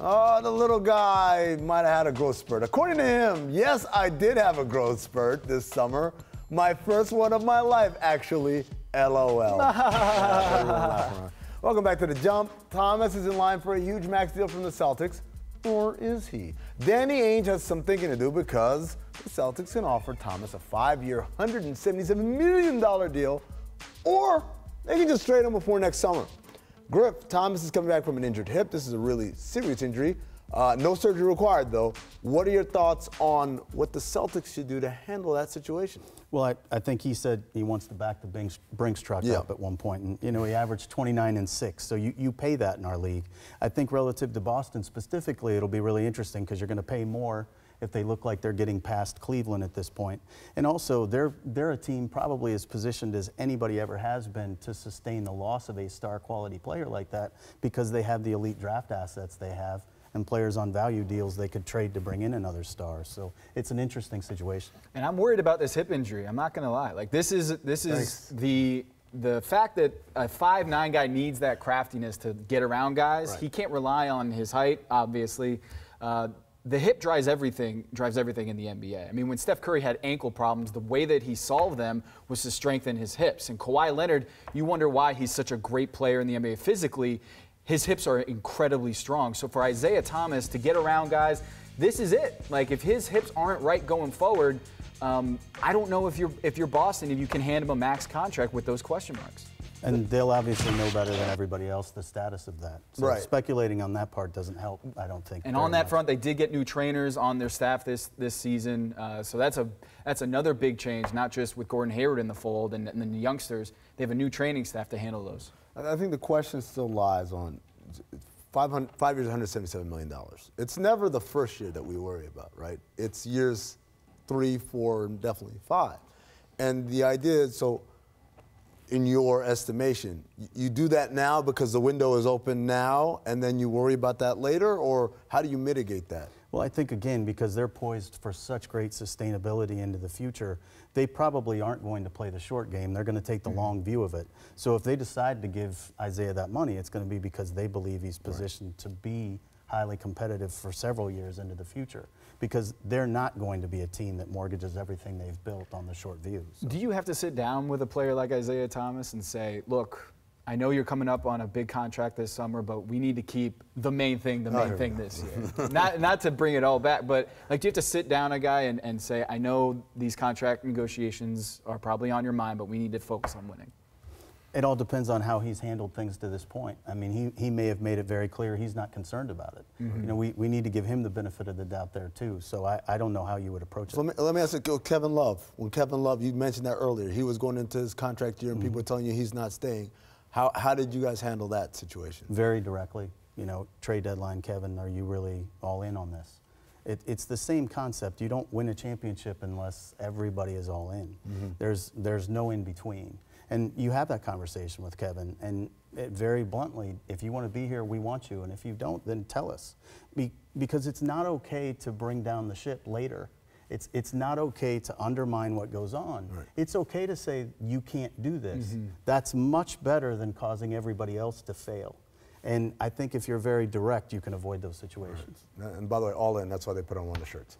Oh, the little guy might have had a growth spurt. According to him, yes, I did have a growth spurt this summer. My first one of my life, actually. LOL. Welcome back to The Jump. Thomas is in line for a huge max deal from the Celtics. Or is he? Danny Ainge has some thinking to do because the Celtics can offer Thomas a 5-year, $177 million deal, or they can just trade him before next summer. Griff, Thomas is coming back from an injured hip. This is a really serious injury. No surgery required, though. What are your thoughts on what the Celtics should do to handle that situation? Well, I think he said he wants to back the Brinks truck up at one point. And, you know, he averaged 29 and 6. So you pay that in our league. I think relative to Boston specifically, it'll be really interesting because you're going to pay more if they look like they're getting past Cleveland at this point. And also, they're a team probably as positioned as anybody ever has been to sustain the loss of a star quality player like that because they have the elite draft assets they have and players on value deals they could trade to bring in another star. So it's an interesting situation. And I'm worried about this hip injury. I'm not going to lie. Like this is the fact that a 5'9" guy needs that craftiness to get around guys. Right. He can't rely on his height, obviously. The hip drives everything in the NBA. I mean, when Steph Curry had ankle problems, the way that he solved them was to strengthen his hips. And Kawhi Leonard, you wonder why he's such a great player in the NBA physically. His hips are incredibly strong. So for Isaiah Thomas to get around guys, this is it. Like if his hips aren't right going forward, I don't know if you're Boston, if you can hand him a max contract with those question marks. And they'll obviously know better than everybody else the status of that. So speculating on that part doesn't help, I don't think. And on that front, they did get new trainers on their staff this season. So that's another big change, not just with Gordon Hayward in the fold and the youngsters. They have a new training staff to handle those. I think the question still lies on 5 years, $177 million. It's never the first year that we worry about, right? It's years 3, 4, and definitely 5. And the idea is, so in your estimation, you do that now because the window is open now and then you worry about that later, or how do you mitigate that? Well, I think, again, because they're poised for such great sustainability into the future, they probably aren't going to play the short game. They're going to take the long view of it. So if they decide to give Isaiah that money, it's going to be because they believe he's positioned to be highly competitive for several years into the future, because they're not going to be a team that mortgages everything they've built on the short view. So. Do you have to sit down with a player like Isaiah Thomas and say, look, I know you're coming up on a big contract this summer, but we need to keep the main thing this year. not to bring it all back, but like, do you have to sit down a guy and say, I know these contract negotiations are probably on your mind, but we need to focus on winning? It all depends on how he's handled things to this point. I mean, he may have made it very clear he's not concerned about it. You know, we need to give him the benefit of the doubt there too. So I don't know how you would approach it. Let me ask you, Kevin Love. When Kevin Love, you mentioned that earlier, he was going into his contract year and people were telling you he's not staying. How did you guys handle that situation? Very directly. You know, trade deadline, Kevin, are you really all in on this? It's the same concept. You don't win a championship unless everybody is all in. There's no in between. And you have that conversation with Kevin, and very bluntly, if you want to be here, we want you, and if you don't, then tell us. Because it's not okay to bring down the ship later. It's not okay to undermine what goes on. Right. It's okay to say, you can't do this. That's much better than causing everybody else to fail. And I think if you're very direct, you can avoid those situations. Right. And by the way, all in, that's why they put on one of the shirts.